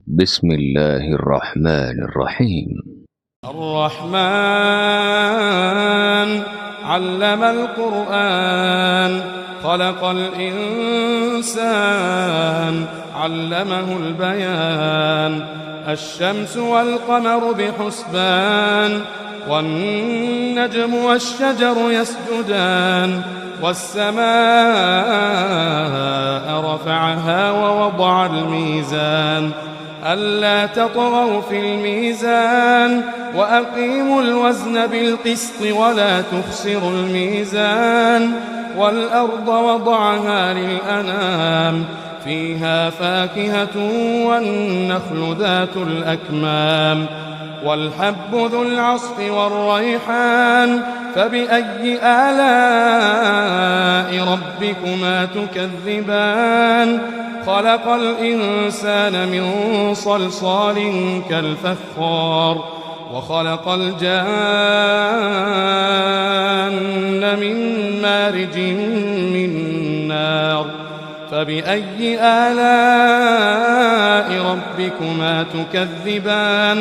بسم الله الرحمن الرحيم. الرحمن علم القرآن خلق الإنسان علمه البيان. الشمس والقمر بحسبان والنجم والشجر يسجدان. والسماء رفعها ووضع الميزان ألا تطغوا في الميزان وأقيموا الوزن بالقسط ولا تخسروا الميزان. والأرض وضعها للأنام فيها فاكهة والنخل ذات الأكمام والحب ذو العصف والريحان. فبأي آلاء ربكما تكذبان؟ خلق الإنسان من صلصال كالفخار وخلق الجان من مارج من نار. فبأي آلاء ربكما تكذبان؟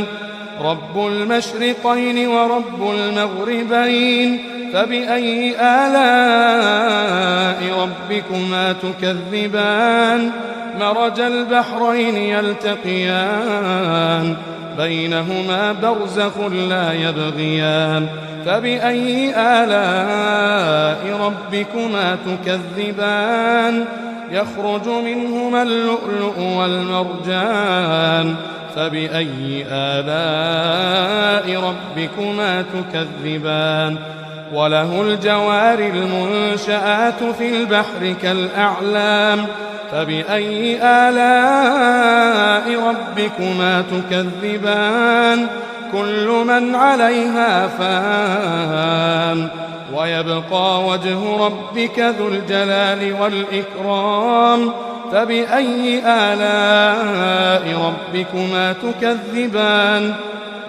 رب المشرقين ورب المغربين. فبأي آلاء ربكما تكذبان؟ مرج البحرين يلتقيان بينهما برزخ لا يبغيان. فبأي آلاء ربكما تكذبان؟ يخرج منهما اللؤلؤ والمرجان. فبأي آلاء ربكما تكذبان؟ وله الجوار المنشآت في البحر كالأعلام. فبأي آلاء ربكما تكذبان؟ كل من عليها فان ويبقى وجه ربك ذو الجلال والإكرام. فبأي آلاء ربكما تكذبان؟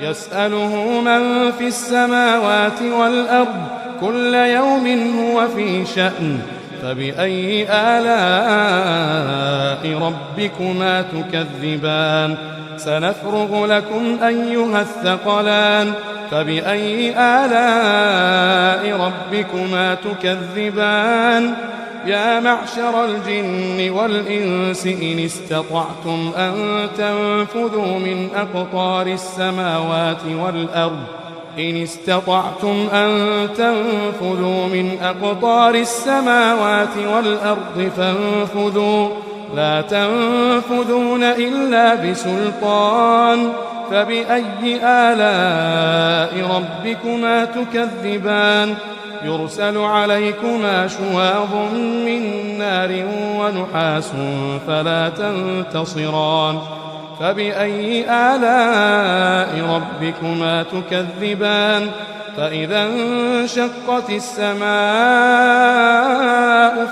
يسأله من في السماوات والأرض كل يوم هو في شأن. فبأي آلاء ربكما تكذبان؟ سنفرغ لكم أيها الثقلان. فبأي آلاء ربكما تكذبان؟ يا معشر الجن والإنس إن استطعتم أن تنفذوا من أقطار السماوات والأرض فانفذوا لا تنفذون إلا بسلطان. فبأي آلاء ربكما تكذبان؟ يرسل عليكما شواظ من نار ونحاس فلا تنتصران. فبأي آلاء ربكما تكذبان؟ فإذا انشقت السماء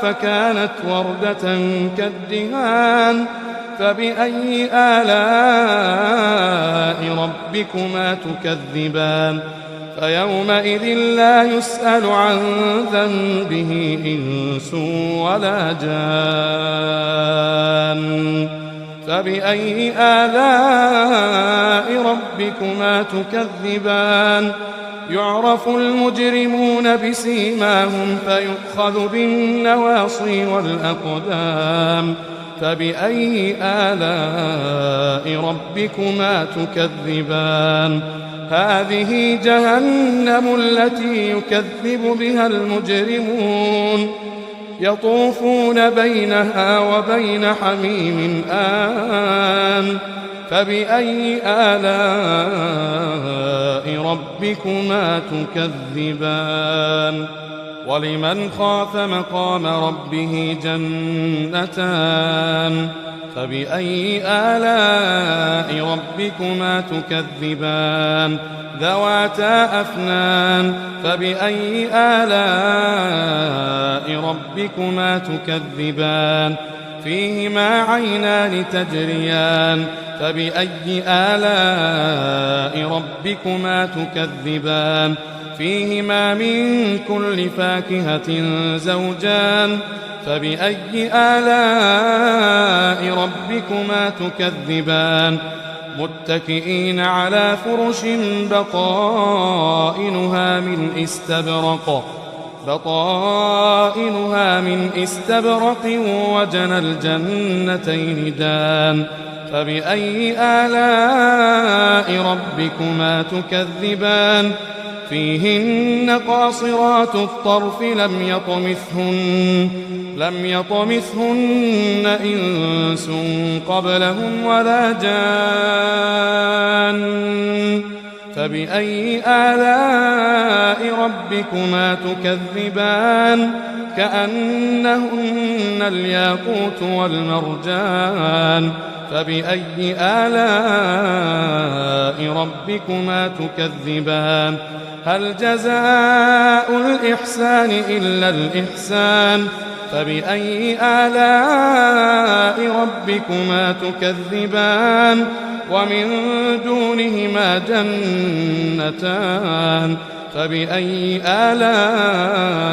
فكانت وردة كالدهان. فبأي آلاء ربكما تكذبان؟ فيومئذ لا يسأل عن ذنبه إنس ولا جان. فبأي آلاء ربكما تكذبان؟ يعرف المجرمون بسيماهم فيؤخذ بالنواصي والأقدام. فبأي آلاء ربكما تكذبان؟ هذه جهنم التي يكذب بها المجرمون يطوفون بينها وبين حميم آن. فبأي آلاء ربكما تكذبان؟ ولمن خاف مقام ربه جنتان. فبأي آلاء ربكما تكذبان؟ ذواتا أفنان. فبأي آلاء ربكما تكذبان؟ فيهما عينان تجريان فبأي آلاء ربكما تكذبان فيهما من كل فاكهة زوجان فبأي آلاء ربكما تكذبان متكئين على فرش بطائنها من استبرق وجنى الجنتين دان فبأي آلاء ربكما تكذبان فيهن قاصرات الطرف لم يطمثهن إنس قبلهم ولا جان فبأي آلاء ربكما تكذبان كأنهن الياقوت والمرجان فبأي آلاء ربكما تكذبان هل جزاء الإحسان إلا الإحسان فبأي آلاء ربكما تكذبان ومن دونهما جنتان فبأي آلاء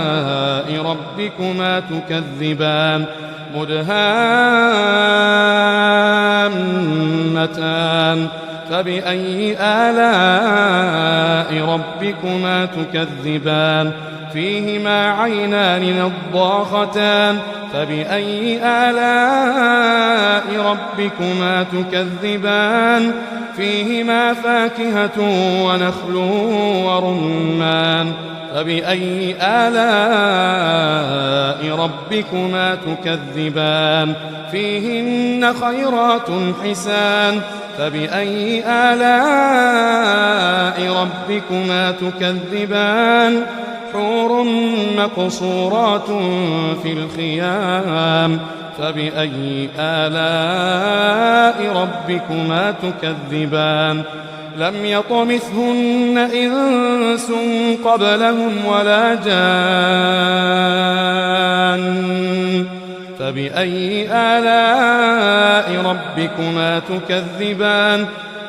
ربكما تكذبان مدهامتان فبأي آلاء ربكما تكذبان فيهما عينان نضاختان فبأي آلاء ربكما تكذبان فيهما فاكهة ونخل ورمان فبأي آلاء ربكما تكذبان فيهن خيرات حسان فبأي آلاء ربكما تكذبان حور مقصورات في الخيام فبأي آلاء ربكما تكذبان لم يطمثهن إنس قبلهم ولا جان فبأي آلاء ربكما تكذبان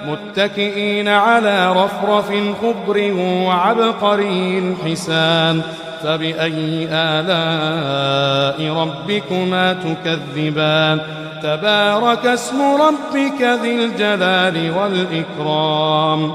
متكئين على رفرف خضر وعبقري حسان فبأي آلاء ربكما تكذبان تبارك اسم ربك ذي الجلال والإكرام